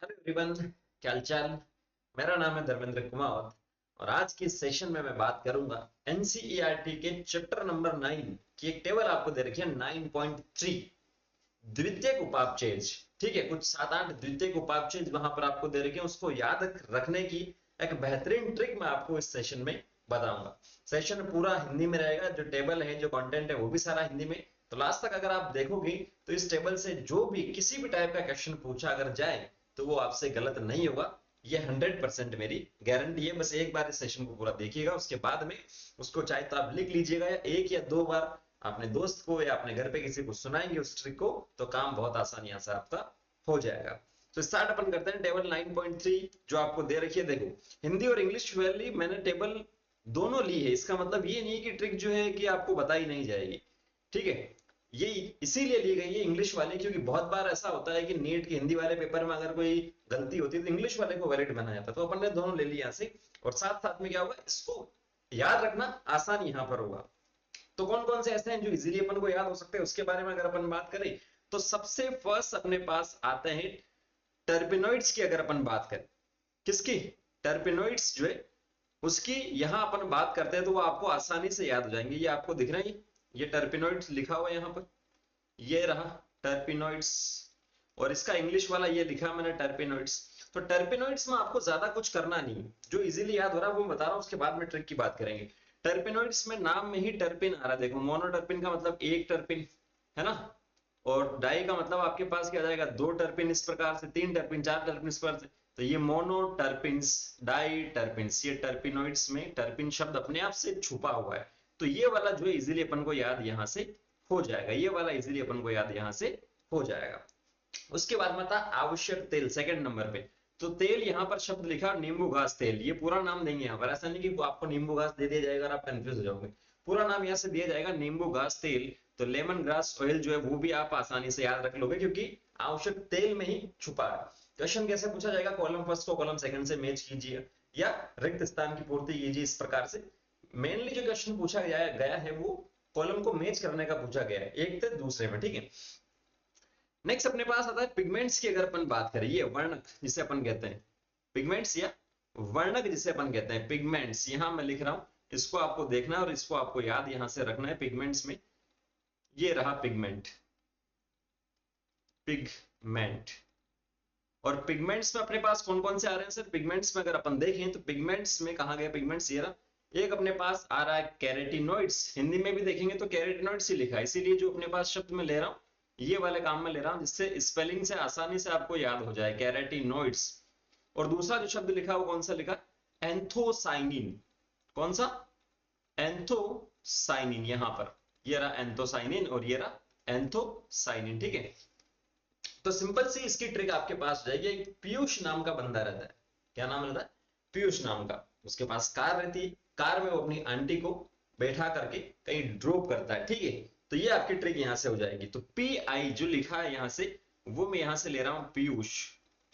Hello everyone, क्या हालचाल। मेरा नाम है धर्मेंद्र कुमार और आज की इस सेशन में मैं बात करूंगा एनसीईआरटी के चैप्टर नंबर 9 की एक टेबल आपको दे रखी है 9.3 द्वितीयक उपापचयज। ठीक है, कुछ 7-8 द्वितीयक उपापचयज वहां पर आपको दे रखे हैं, उसको याद रखने की एक बेहतरीन ट्रिक मैं आपको इस सेशन में बताऊंगा। सेशन पूरा हिंदी में रहेगा, जो टेबल है जो कंटेंट है वो भी सारा हिंदी में। तो लास्ट तक अगर आप देखोगे तो इस टेबल से जो भी किसी भी टाइप का क्वेश्चन पूछा अगर जाए तो वो आपसे गलत नहीं होगा। ये 100% मेरी गारंटी है। बस एक बार इस सेशन को पूरा देखिएगा, उसके बाद में उसको चाहे तो आप लिख लीजिएगा या एक या दो बार अपने दोस्त को या अपने घर पे किसी को सुनाएंगे उस ट्रिक को, तो काम बहुत आसानी से आपका हो जाएगा। तो स्टार्ट अपन करते हैं टेबल 9.3 जो आपको दे रखी है। देखो, हिंदी और इंग्लिश वाली मैंने टेबल दोनों ली है। इसका मतलब ये नहीं कि ट्रिक जो है कि आपको बताई नहीं जाएगी। ठीक है, ये इसीलिए ली गई है इंग्लिश वाले, क्योंकि बहुत बार ऐसा होता है कि नीट के हिंदी वाले पेपर में अगर कोई गलती होती है तो इंग्लिश वाले को वैलिड बनाया जाता है। तो अपन ने दोनों ले लिया यहाँ से, और साथ साथ में क्या होगा, इसको याद रखना आसान यहाँ पर होगा। तो कौन कौन से ऐसे हैं जो इजीली अपन को याद हो सकते हैं उसके बारे में अगर अपन बात करें, तो सबसे फर्स्ट अपने पास आते हैं टर्पेनोइड्स की। अगर अपन बात करें किसकी, टर्पेनोइड्स जो है उसकी यहां अपन बात करते हैं, तो वो आपको आसानी से याद हो जाएंगे। ये आपको दिख रहा है, ये टर्पेनोइड्स लिखा हुआ है यहाँ पर, ये रहा टर्पेनोइड्स। और इसका इंग्लिश वाला ये लिखा मैंने टर्पेनोइड्स। तो टर्पेनोइड्स में आपको ज्यादा कुछ करना नहीं, जो इजीली याद हो रहा है वो मैं बता रहा हूं, उसके बाद में ट्रिक की बात करेंगे। टर्पेनोइड्स में नाम में ही टर्पिन आ रहा है। देखो, मोनोटर्पिन का मतलब एक टर्पिन है ना, और डाई का मतलब आपके पास क्या जाएगा, दो टर्पिन इस प्रकार से, तीन टर्पिन, चार टर्पिन इस प्रकार से। तो ये मोनोटर्पिन्स, डाई टर्पिन्स, ये टर्पिनोइड्स में टर्पिन शब्द अपने आप से छुपा हुआ है। तो ये वाला जो है इजीली अपन को याद यहां से हो जाएगा, ये वाला इजीली अपन को याद यहां से हो जाएगा। उसके बाद में था आवश्यक तेल सेकंड नंबर पे। तो तेल यहाँ पर शब्द लिखा नींबू घास तेल, ये पूरा नाम देंगे यहाँ पर, ऐसा नहीं कि आपको नींबू घास दे दिया जाएगा और आप कंफ्यूज हो जाओगे। पूरा नाम यहाँ से दिया जाएगा नींबू घास तेल। तो लेमन ग्रास ऑयल जो है वो भी आप आसानी से याद रख लोगे, क्योंकि आवश्यक तेल में ही छुपा है। क्वेश्चन कैसे पूछा जाएगा, कॉलम फर्स्ट को कॉलम सेकंड से मैच कीजिए या रिक्त स्थान की पूर्ति कीजिए, इस प्रकार से। मेनली जो क्वेश्चन पूछा गया है वो कॉलम को मैच करने का पूछा गया है, एक से दूसरे में। ठीक है, नेक्स्ट अपने पास आता है पिगमेंट्स की। अगर अपन बात करें, ये वर्णक जिसे अपन कहते हैं पिगमेंट्स, या वर्णक जिसे अपन कहते हैं पिगमेंट्स, यहां मैं लिख रहा हूं, इसको आपको देखना है और इसको आपको याद यहां से रखना है। पिगमेंट्स में ये रहा पिगमेंट, पिगमेंट। और पिगमेंट्स में अपने पास कौन कौन से आ रहे हैं सर, पिगमेंट्स में अगर अपन देखें तो पिगमेंट्स में कहा गया, पिगमेंट्स ये रहा। एक अपने पास आ रहा है कैरेटिनोइड्स, हिंदी में भी देखेंगे तो कैरेटिनोइड्स ही लिखा है, इसीलिए जो अपने पास शब्द में ले रहा हूं ये वाले काम में ले रहा हूं, जिससे स्पेलिंग से आसानी से आपको याद हो जाए, कैरेटिनोइड्स। और दूसरा जो शब्द लिखा है वो कौन सा लिखा, एंथोसाइनिन। कौन सा, एंथोसाइनिन, यहां पर ये रहा एंथोसाइनिन और ये रहा एंथोसाइनिन। ठीक है, तो सिंपल सी इसकी ट्रिक आपके पास हो जाएगी। एक पीयूष नाम का बंदा रहता है, क्या नाम रहता है, पीयूष नाम का। उसके पास कार रहती है, कार में वो अपनी आंटी को बैठा करके कहीं ड्रॉप करता है। ठीक है, तो ये आपकी ट्रिक यहां से हो जाएगी। तो पी आई जो लिखा है यहां से, वो मैं यहां से ले रहा हूं पीयूष।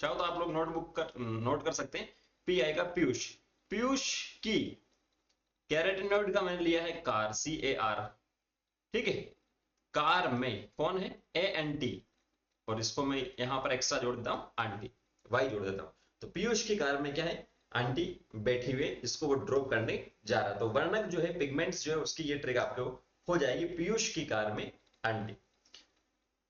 चाहो तो आप लोग नोट कर सकते हैं, पी आई का पीयूष। पीयूष की कैरेटिनॉइड का मैंने लिया है कार, सी ए आर। ठीक है, कार में कौन है, ए एन टी, और इसको मैं यहां पर एक्स्ट्रा जोड़ देता हूं आंटी, वाई जोड़ देता हूं। तो पीयूष की कार में क्या है, आंटी बैठी हुई, इसको वो ड्रॉप करने जा रहा है। तो वर्णक जो है पिगमेंट्स जो है उसकी ये ट्रिक आपको हो जाएगी, पीयूष की कार में आंटी।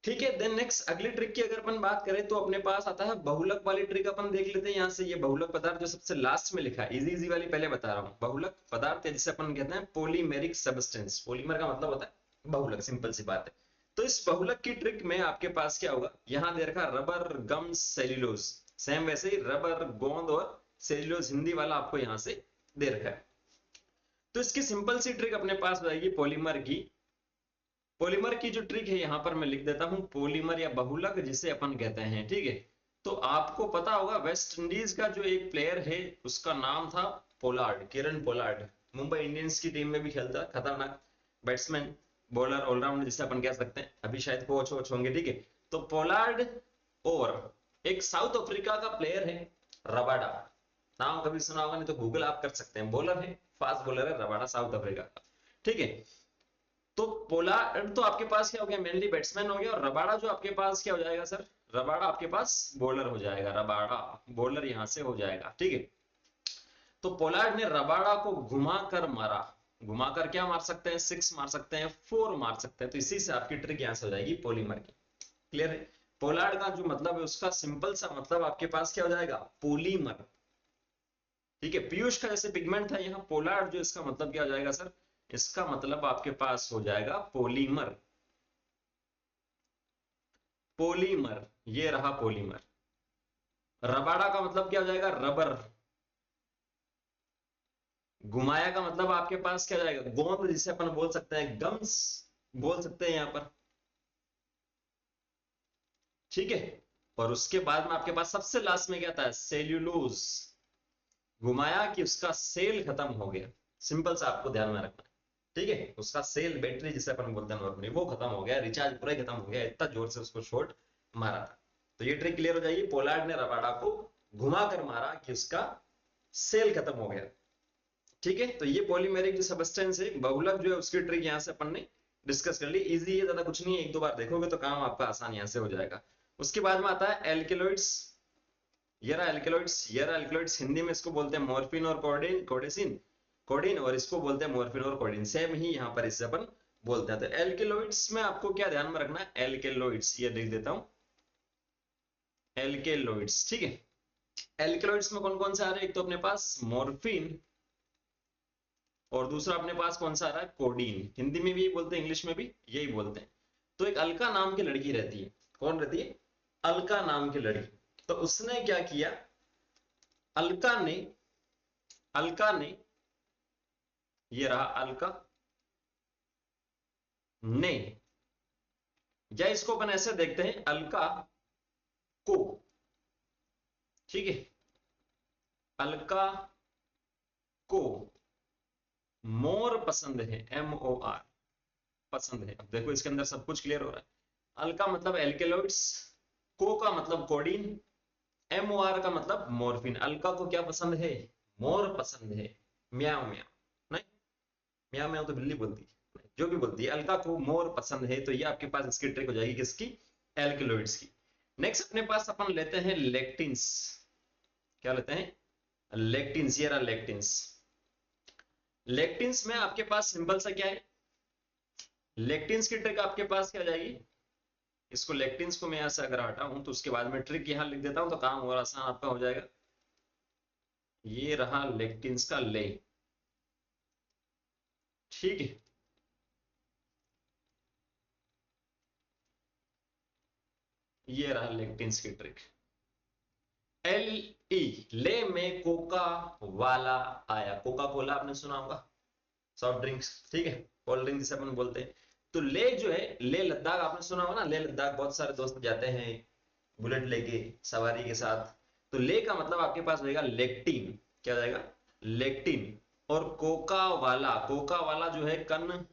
ठीक है, देन नेक्स्ट अगली ट्रिक की अगर अपन बात करें तो अपने पास आता है बहुलक वाली ट्रिक। अपन देख लेते हैं यहां से, ये बहुलक पदार्थ जो सबसे लास्ट में लिखा है, इजी इजी वाली पहले बता रहा हूं। बहुलक पदार्थ जिसे अपन कहते हैं पॉलीमेरिक सब्सटेंस, पॉलीमर का मतलब होता है बहुलक, सिंपल सी बात है। तो इस बहुलक की ट्रिक में आपके पास क्या होगा, यहां दे रखा रबर गम सेल्यूलोज, सेम वैसे ही रबर गोंद और सेल्यूलोज हिंदी वाला आपको यहां से दे रखा है। तो इसकी सिंपल सी ट्रिक अपने पास हो जाएगी पॉलीमर की। पॉलीमर की जो ट्रिक है यहां पर मैं लिख देता हूं, पॉलीमर या बहुलक जिसे अपन कहते हैं। ठीक है, तो आपको पता होगा वेस्ट इंडीज का जो एक प्लेयर है उसका नाम था Pollard, Kieron Pollard. Mumbai Indians की टीम में भी खेलता, खतरनाक बैट्समैन, बॉलर, ऑलराउंडर जिसे अपन कह सकते हैं, अभी शायद कोच वोच होंगे। ठीक है, तो पोलार्ड और एक साउथ अफ्रीका का प्लेयर है रबाडा, नाम कभी सुना होगा, नहीं तो गूगल आप कर सकते हैं। बॉलर है, फास्ट बॉलर है रबाडा, साउथ अफ्रीका का। ठीक है, तो पोलार्ड तो आपके पास क्या हो गया, मेनली बैट्समैन हो गया, और रबाडा जो आपके पास क्या हो जाएगा सर, रबाड़ा आपके पास बॉलर हो जाएगा, रबाड़ा बॉलर यहां से हो जाएगा, ठीक है। तो पोलार्ड ने रबाड़ा को घुमाकर मारा, घुमाकर क्या मार सकते हैं, 6 मार सकते हैं, 4 मार सकते हैं, तो इसी से आपकी ट्रिक यहां से हो जाएगी पॉलीमर की। क्लियर है। पोलार्ड का जो मतलब है उसका सिंपल सा मतलब आपके पास क्या हो जाएगा, पॉलीमर, ठीक है। पीयूष का जैसे पिगमेंट था, यहाँ पोलार्ड जो इसका मतलब क्या हो जाएगा सर, इसका मतलब आपके पास हो जाएगा पॉलीमर, पॉलीमर, ये रहा पॉलीमर। रबाड़ा का मतलब क्या हो जाएगा, रबर, घुमाया का मतलब आपके पास क्या हो जाएगा, गोंद, जिसे अपन बोल सकते हैं गम्स बोल सकते हैं यहां पर, ठीक है। और उसके बाद में आपके पास सबसे लास्ट में क्या था, सेल्यूलोज, घुमाया कि उसका सेल खत्म हो गया, सिंपल सा आपको ध्यान में रखना है, ठीक है। उसका सेल, बैटरी जिसे अपन बोलते हैं नॉर्मली, वो खत्म हो गया, रिचार्ज पूरा ही खत्म हो गया, इतना जोर से उसको शॉट मारा था। तो ये ट्रिक क्लियर हो जाएगी, पोलार्ड ने रबाडा को घुमा कर मारा कि उसका सेल खत्म हो गया, ठीक है। तो ये पॉलीमेरिक जो सब्सटेंस है, बहुलक जो है, उसकी ट्रिक यहाँ से अपन ने डिस्कस कर ली। इजी है, ज्यादा कुछ नहीं है, एक दो बार देखोगे तो काम आपका आसान यहाँ से हो जाएगा। उसके बाद में आता है एल्केलॉइड्स, ये रहा एल्केलॉइड्स, ये रहा एल्केलॉइड्स, हिंदी में इसको बोलते हैं मॉर्फिन और कोडेन, कोडेसिन, कोडिन, और इसको बोलते हैं मॉर्फिन और कोडिन, सेम ही यहाँ पर इससे अपन बोलते हैं। तो एल्केलॉइड्स में आपको क्या ध्यान में रखना है, एल्केलॉइड्स, ये लिख देता हूं, एल्केलॉइड्स, ठीक है। एल्केलॉइड्स में कौन कौन से आ रहे हैं, एक तो अपने पास मॉर्फिन, और दूसरा अपने पास कौन सा आ रहा है, कोडीन, हिंदी में भी यही बोलते हैं, इंग्लिश में भी यही बोलते हैं। तो एक अलका नाम की लड़की रहती है, कौन रहती है, अलका नाम की लड़की। तो उसने क्या किया, अलका ने, अलका ने, ये रहा अलका ने, या इसको अपन ऐसे देखते हैं, अलका को, ठीक है, अलका को मोर पसंद है, MOR पसंद है। अब देखो इसके अंदर सब कुछ क्लियर हो रहा है। अलका मतलब एल्केलॉइड्स, को का मतलब कोडीन, MOR का मतलब मॉर्फिन। अलका को क्या पसंद है, मोर पसंद है, म्याओ म्याओ, नहीं म्याओ म्याओ तो बिल्ली बोलती है, जो भी बोलती है, अलका को मोर पसंद है। तो ये आपके पास इसकी ट्रिक हो जाएगी, किसकी, एल्केलॉइड्स की। नेक्स्ट अपने पास अपन लेते हैं लेक्टिन्स, क्या लेते हैं, लेक्टिन्स, ये रहा लेक्टिन्स। लेक्टिन्स में आपके पास सिंपल सा क्या है, लेक्टिन्स की ट्रिक आपके पास क्या जाएगी, इसको लेक्टिन्स को मैं यहां से अगर हटाऊं तो उसके बाद में ट्रिक यहां लिख देता हूं, तो काम और आसान आपका हो जाएगा। ये रहा लेक्टिन्स का ले, ठीक है। ये रहा लेक्टिन्स की ट्रिक, LE, ले में कोका वाला आया, कोका कोला आपने सुना होगा, सॉफ्ट ड्रिंक्स, ठीक है, कोल्ड ड्रिंक जिसे अपन बोलते हैं। तो ले जो है, ले लद्दाख आपने सुना होगा ना, ले लद्दाख बहुत सारे दोस्त जाते हैं बुलेट लेके, सवारी के साथ। तो ले का मतलब आपके पास रहेगा लेक्टिन, क्या जाएगा, लेक्टिन। और कोका वाला, कोका वाला जो है कन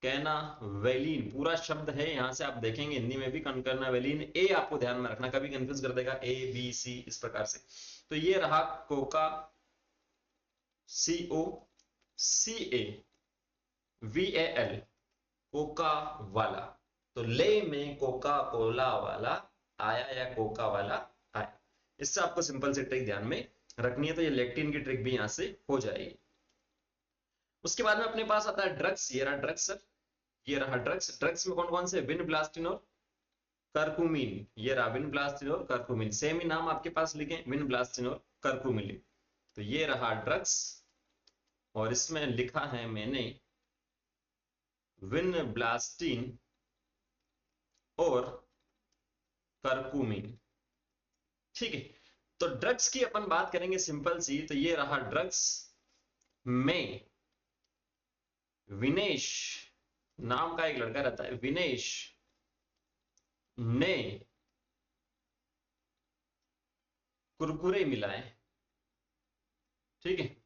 कहना वेलिन, पूरा शब्द है, यहां से आप देखेंगे हिंदी में भी कनकरना वेलिन, ए आपको ध्यान में रखना, कभी कंफ्यूज कर देगा, ABC इस प्रकार से। तो ये रहा कोका, COCAVAL, कोका वाला। तो ले में कोका कोला वाला आया, या कोका वाला आया। इससे आपको सिंपल सी ट्रिक ध्यान में रखनी है। तो ये लेक्टिन की ट्रिक भी यहां से हो जाएगी। उसके बाद में अपने पास आता है ड्रग्स, ये रहा ड्रग्स सर, ये रहा ड्रग्स। ड्रग्स में कौन कौन से, विनब्लास्टिन और कर्कुमिन, ये रहा विनब्लास्टिन और कर्कुमिन, सेम ही नाम आपके पास लिखे, विनब्लास्टिन और कर्कुमिन। तो ये रहा ड्रग्स, और इसमें लिखा है मैंने विनब्लास्टिन और कर्कुमिन, ठीक है। तो ड्रग्स की अपन बात करेंगे सिंपल सी, तो ये रहा ड्रग्स में विनेश नाम का एक लड़का रहता है, विनेश ने कुरकुरे मिलाए, ठीक है।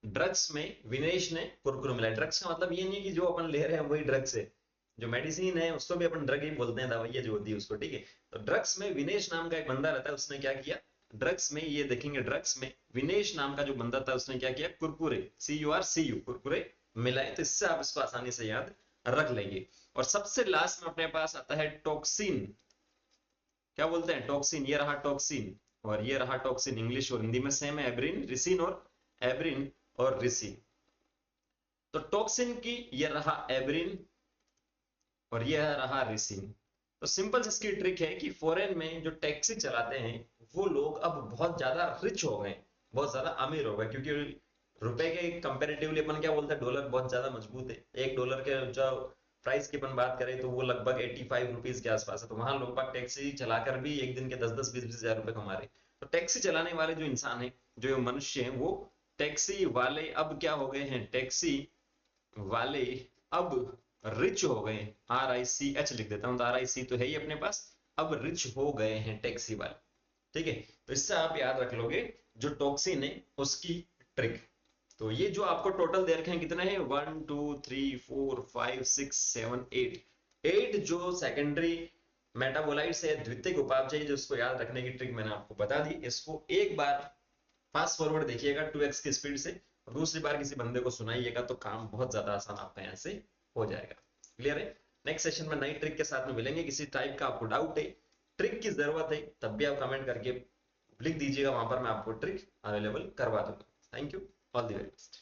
ड्रग्स में विनेश ने कुरकुरे मिलाए। ड्रग्स का मतलब ये नहीं कि जो अपन ले रहे हैं वही ड्रग्स है, जो मेडिसिन है उसको भी अपन ड्रग ही बोलते हैं, दवाइयां जो होती है उसको, ठीक है। तो ड्रग्स में विनेश नाम का एक बंदा रहता है, उसने क्या किया, ड्रग्स में, ये देखेंगे ड्रग्स में विनेश नाम का जो बंदा था, उसने क्या किया, कुरकुरे, CURCU, कुरकुरे मिलाए। तो इससे आप इसको आसानी से याद रख लेंगे। और सबसे लास्ट में अपने पास आता है टॉक्सिन। क्या बोलते हैं? टॉक्सिन। ये रहा टॉक्सिन और ये रहा टॉक्सिन। इंग्लिश और हिंदी में सेम है, एब्रिन, रिसिन और एब्रिन और रिसिन। तो टॉक्सिन की ये रहा एब्रिन और ये रहा रिसिन। तो सिंपल इसकी ट्रिक है कि फॉरेन में जो टैक्सी चलाते हैं वो लोग अब बहुत ज्यादा रिच हो गए, बहुत ज्यादा अमीर हो गए, क्योंकि रुपए के कंपैरेटिवली अपन क्या बोलते हैं, डॉलर बहुत ज्यादा मजबूत है। एक डॉलर के जो प्राइस की अपन बात करें तो वो लगभग 85 रुपीज के आसपास है। तो वहां लोग बाग टैक्सी चलाकर भी एक दिन के 10-10 20-20 हजार रुपए कमा रहे। तो टैक्सी चलाने वाले जो इंसान है, जो मनुष्य है, वो टैक्सी वाले अब क्या हो गए हैं, टैक्सी वाले अब रिच हो गए। RICH लिख देता हूं, तो RIC तो है ही अपने पास। अब रिच हो गए हैं टैक्सी वाले। ठीक है, तो इससे आप याद रख लोगे जो टॉक्सिन है उसकी ट्रिक। तो ये जो आपको टोटल दे रखे हैं कितने हैं, 1 2 3 4 5 6 7 8, 8 जो सेकेंडरी मेटाबोलाइट्स है, द्वितीयक उपापचय, जिसको याद रखने की ट्रिक मैंने आपको बता दी। इसको एक बार फास्ट फॉरवर्ड देखिएगा 2x की स्पीड से, और दूसरी बार किसी बंदे को सुनाइएगा तो काम बहुत ज्यादा आसान आपका यहाँ से हो जाएगा। क्लियर है? नेक्स्ट सेशन में नई ट्रिक के साथ में मिलेंगे। किसी टाइप का आपको डाउट है, ट्रिक की जरूरत है, तब भी आप कमेंट करके लिख दीजिएगा, वहां पर मैं आपको ट्रिक अवेलेबल करवा दूंगा। Thank you, all the very best.